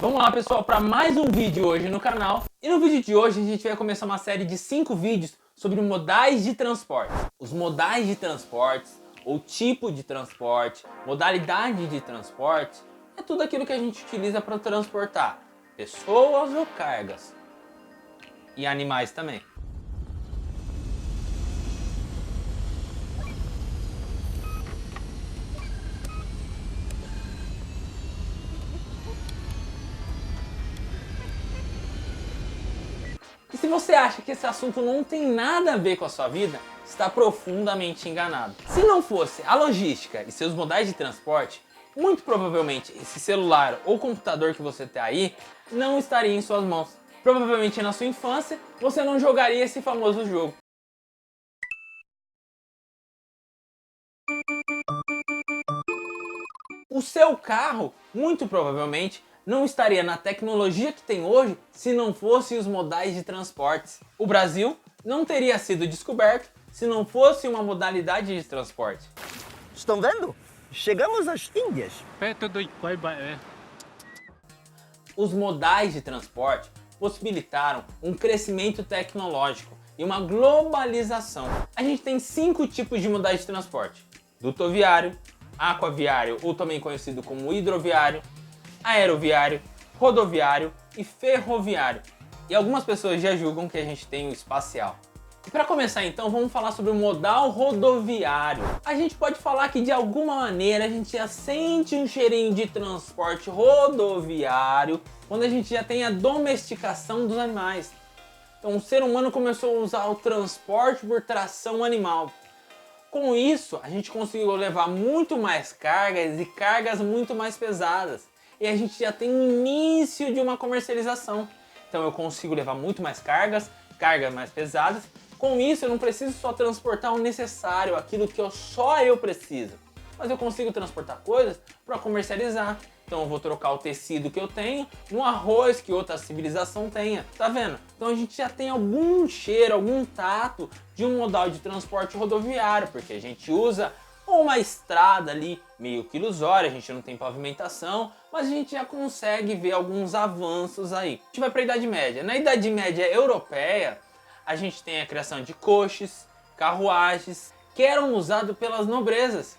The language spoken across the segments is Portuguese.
Vamos lá, pessoal, para mais um vídeo hoje no canal. E no vídeo de hoje a gente vai começar uma série de 5 vídeos sobre modais de transporte. Os modais de transportes, ou tipo de transporte, modalidade de transporte, é tudo aquilo que a gente utiliza para transportar pessoas ou cargas. E animais também. E se você acha que esse assunto não tem nada a ver com a sua vida, está profundamente enganado. Se não fosse a logística e seus modais de transporte, muito provavelmente esse celular ou computador que você tem aí não estaria em suas mãos. Provavelmente na sua infância você não jogaria esse famoso jogo. O seu carro, muito provavelmente, não estaria na tecnologia que tem hoje se não fossem os modais de transportes. O Brasil não teria sido descoberto se não fosse uma modalidade de transporte. Estão vendo? Chegamos às Índias. Os modais de transporte possibilitaram um crescimento tecnológico e uma globalização. A gente tem 5 tipos de modais de transporte: dutoviário, aquaviário, ou também conhecido como hidroviário, aeroviário, rodoviário e ferroviário. E algumas pessoas já julgam que a gente tem o espacial. E para começar então, vamos falar sobre o modal rodoviário. A gente pode falar que de alguma maneira a gente já sente um cheirinho de transporte rodoviário quando a gente já tem a domesticação dos animais. Então o ser humano começou a usar o transporte por tração animal. Com isso, a gente conseguiu levar muito mais cargas e cargas muito mais pesadas. E a gente já tem o início de uma comercialização. Então eu consigo levar muito mais cargas mais pesadas. Com isso eu não preciso só transportar o necessário, aquilo que só eu preciso. Mas eu consigo transportar coisas para comercializar. Então eu vou trocar o tecido que eu tenho no arroz que outra civilização tenha. Tá vendo? Então a gente já tem algum cheiro, algum tato de um modal de transporte rodoviário, porque a gente usa uma estrada ali meio que ilusória, a gente não tem pavimentação, mas a gente já consegue ver alguns avanços aí. A gente vai para a Idade Média. Na Idade Média europeia, a gente tem a criação de coches, carruagens, que eram usados pelas nobrezas.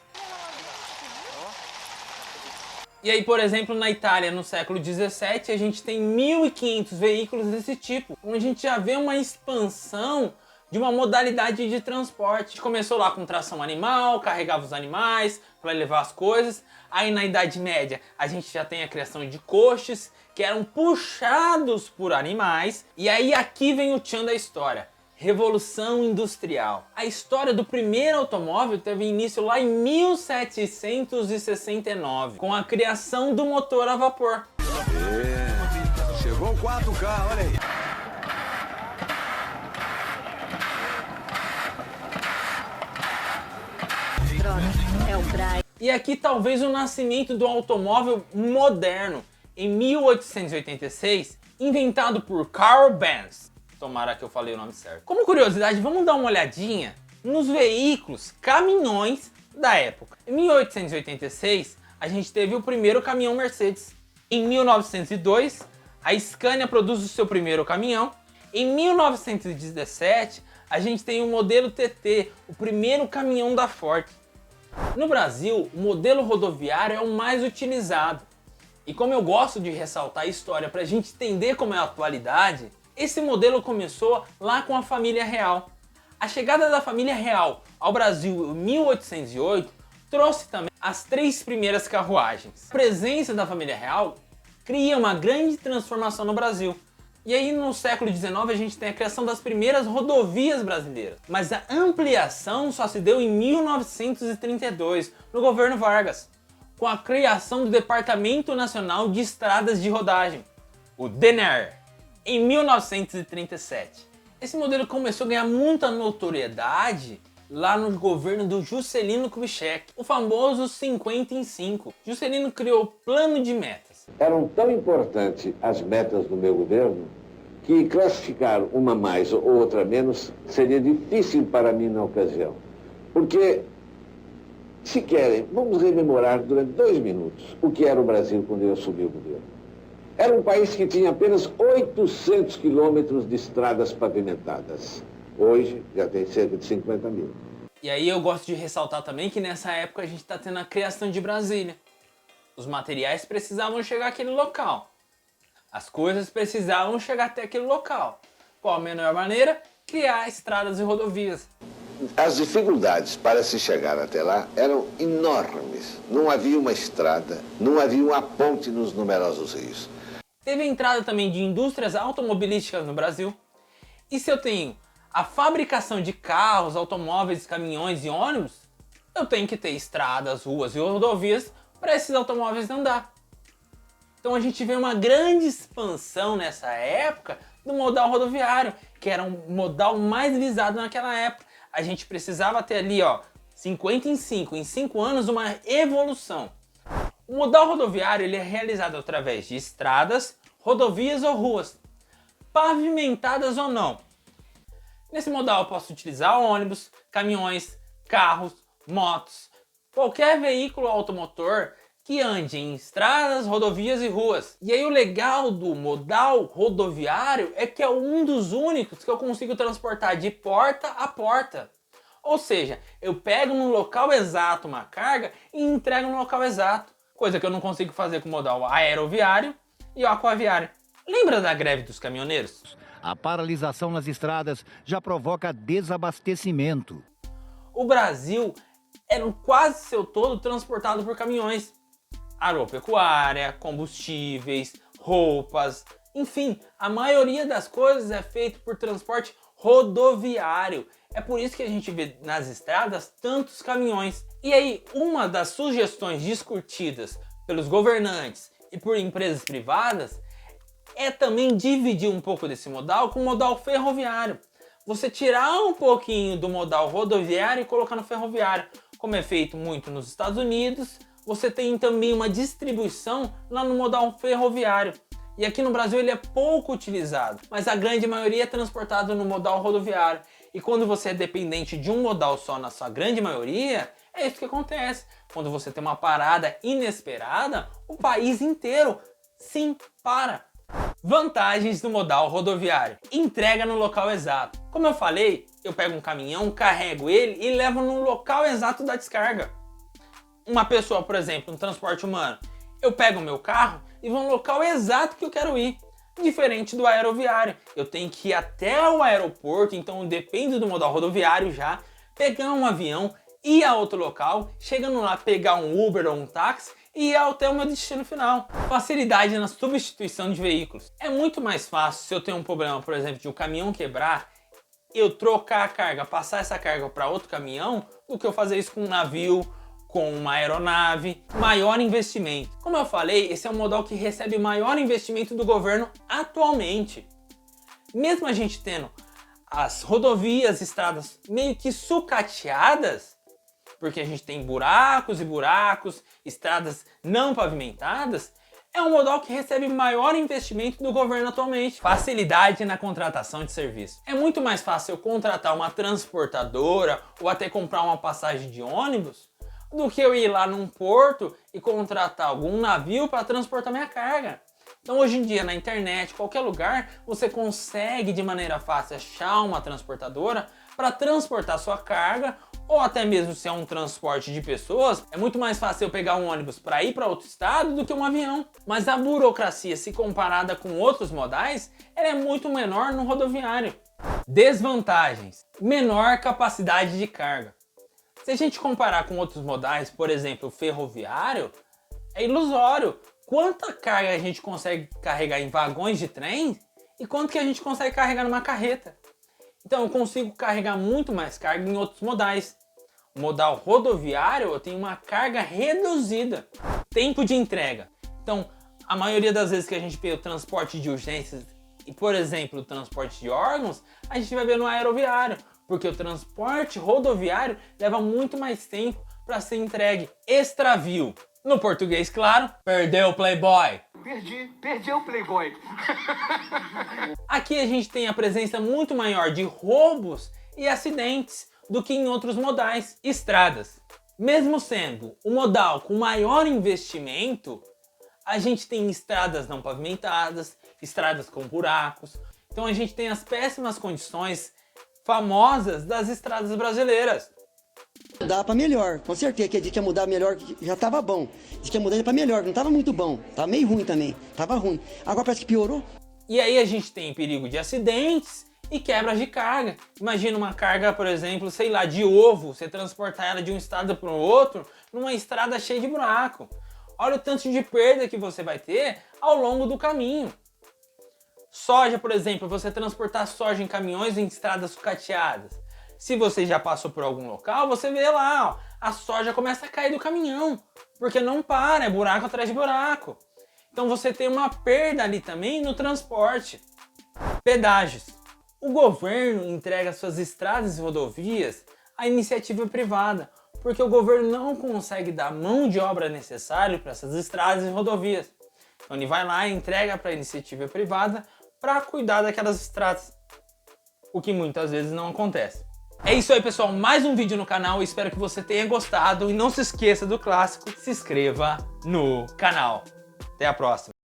E aí, por exemplo, na Itália, no século XVII, a gente tem 1.500 veículos desse tipo, onde a gente já vê uma expansão de uma modalidade de transporte. A gente começou lá com tração animal, carregava os animais para levar as coisas. Aí na Idade Média, a gente já tem a criação de coches, que eram puxados por animais. E aí aqui vem o tchan da história. Revolução Industrial. A história do primeiro automóvel teve início lá em 1769, com a criação do motor a vapor. Chegou o 4K, olha aí. E aqui talvez o nascimento do automóvel moderno, em 1886, inventado por Carl Benz. Tomara que eu falei o nome certo. Como curiosidade, vamos dar uma olhadinha nos veículos, caminhões da época. Em 1886, a gente teve o primeiro caminhão Mercedes. Em 1902, a Scania produz o seu primeiro caminhão. Em 1917, a gente tem o modelo TT, o primeiro caminhão da Ford. No Brasil, o modelo rodoviário é o mais utilizado. E como eu gosto de ressaltar a história para a gente entender como é a atualidade, esse modelo começou lá com a família real. A chegada da família real ao Brasil em 1808 trouxe também as 3 primeiras carruagens. A presença da família real cria uma grande transformação no Brasil. E aí no século XIX a gente tem a criação das primeiras rodovias brasileiras. Mas a ampliação só se deu em 1932, no governo Vargas, com a criação do Departamento Nacional de Estradas de Rodagem, o DENER, em 1937. Esse modelo começou a ganhar muita notoriedade lá no governo do Juscelino Kubitschek, o famoso 50 em 5. Juscelino criou o plano de metas. Eram tão importantes as metas do meu governo que classificar uma mais ou outra menos seria difícil para mim na ocasião. Porque, se querem, vamos rememorar durante 2 minutos o que era o Brasil quando eu assumi o governo. Era um país que tinha apenas 800 quilômetros de estradas pavimentadas. Hoje já tem cerca de 50 mil. E aí eu gosto de ressaltar também que nessa época a gente está tendo a criação de Brasília. Os materiais precisavam chegar àquele local. As coisas precisavam chegar até aquele local. Qual a melhor maneira? Criar estradas e rodovias. As dificuldades para se chegar até lá eram enormes. Não havia uma estrada, não havia uma ponte nos numerosos rios. Teve a entrada também de indústrias automobilísticas no Brasil. E se eu tenho a fabricação de carros, automóveis, caminhões e ônibus, eu tenho que ter estradas, ruas e rodovias para esses automóveis andar. Então a gente vê uma grande expansão nessa época do modal rodoviário, que era um modal mais visado naquela época. A gente precisava ter ali, 50 em 5 anos, uma evolução. O modal rodoviário ele é realizado através de estradas, rodovias ou ruas, pavimentadas ou não. Nesse modal eu posso utilizar ônibus, caminhões, carros, motos, qualquer veículo automotor que ande em estradas, rodovias e ruas. E aí o legal do modal rodoviário é que é um dos únicos que eu consigo transportar de porta a porta. Ou seja, eu pego no local exato uma carga e entrego no local exato. Coisa que eu não consigo fazer com o modal aeroviário e aquaviário. Lembra da greve dos caminhoneiros? A paralisação nas estradas já provoca desabastecimento. O Brasil era quase seu todo transportado por caminhões. Agropecuária, combustíveis, roupas, enfim, a maioria das coisas é feito por transporte rodoviário. É por isso que a gente vê nas estradas tantos caminhões. E aí, uma das sugestões discutidas pelos governantes e por empresas privadas é também dividir um pouco desse modal com o modal ferroviário. Você tirar um pouquinho do modal rodoviário e colocar no ferroviário, como é feito muito nos Estados Unidos. Você tem também uma distribuição lá no modal ferroviário. E aqui no Brasil ele é pouco utilizado, mas a grande maioria é transportado no modal rodoviário. E quando você é dependente de um modal só na sua grande maioria, é isso que acontece. Quando você tem uma parada inesperada, o país inteiro sim para. Vantagens do modal rodoviário. Entrega no local exato. Como eu falei, eu pego um caminhão, carrego ele e levo no local exato da descarga. Uma pessoa, por exemplo, no transporte humano, eu pego o meu carro e vou no local exato que eu quero ir. Diferente do aeroviário, eu tenho que ir até o aeroporto, então depende do modal rodoviário já, pegar um avião, ir a outro local, chegando lá pegar um Uber ou um táxi e ir até o meu destino final. Facilidade na substituição de veículos. É muito mais fácil se eu tenho um problema, por exemplo, de um caminhão quebrar, eu trocar a carga, passar essa carga para outro caminhão, do que eu fazer isso com um navio, com uma aeronave, maior investimento. Como eu falei, esse é um modal que recebe maior investimento do governo atualmente. Mesmo a gente tendo as rodovias, estradas meio que sucateadas, porque a gente tem buracos e buracos, estradas não pavimentadas, é um modal que recebe maior investimento do governo atualmente. Facilidade na contratação de serviço. É muito mais fácil eu contratar uma transportadora ou até comprar uma passagem de ônibus do que eu ir lá num porto e contratar algum navio para transportar minha carga. Então hoje em dia na internet, qualquer lugar, você consegue de maneira fácil achar uma transportadora para transportar sua carga, ou até mesmo se é um transporte de pessoas, é muito mais fácil eu pegar um ônibus para ir para outro estado do que um avião. Mas a burocracia, se comparada com outros modais, ela é muito menor no rodoviário. Desvantagens: menor capacidade de carga. Se a gente comparar com outros modais, por exemplo, o ferroviário, é ilusório. Quanta carga a gente consegue carregar em vagões de trem e quanto que a gente consegue carregar numa carreta. Então eu consigo carregar muito mais carga em outros modais. O modal rodoviário eu tenho uma carga reduzida. Tempo de entrega. Então, a maioria das vezes que a gente vê o transporte de urgências e, por exemplo, o transporte de órgãos, a gente vai ver no aeroviário. Porque o transporte rodoviário leva muito mais tempo para ser entregue. Extravio. No português, claro, perdeu o Playboy. Perdi o Playboy. Aqui a gente tem a presença muito maior de roubos e acidentes do que em outros modais. Estradas. Mesmo sendo o modal com maior investimento, a gente tem estradas não pavimentadas, estradas com buracos. Então a gente tem as péssimas condições famosas das estradas brasileiras. Mudar para melhor, com certeza que a gente ia mudar melhor, já tava bom. Diz que ia mudar para melhor, não tava muito bom, tava meio ruim também, tava ruim. Agora parece que piorou. E aí a gente tem perigo de acidentes e quebras de carga. Imagina uma carga, por exemplo, sei lá, de ovo, você transportar ela de um estado para o outro numa estrada cheia de buraco. Olha o tanto de perda que você vai ter ao longo do caminho. Soja, por exemplo, você transportar soja em caminhões em estradas sucateadas. Se você já passou por algum local, você vê lá, ó, a soja começa a cair do caminhão, porque não para, é buraco atrás de buraco. Então você tem uma perda ali também no transporte. Pedágios. O governo entrega suas estradas e rodovias à iniciativa privada, porque o governo não consegue dar mão de obra necessária para essas estradas e rodovias. Então ele vai lá e entrega para a iniciativa privada para cuidar daquelas estradas, o que muitas vezes não acontece. É isso aí, pessoal, mais um vídeo no canal, espero que você tenha gostado e não se esqueça do clássico, se inscreva no canal. Até a próxima.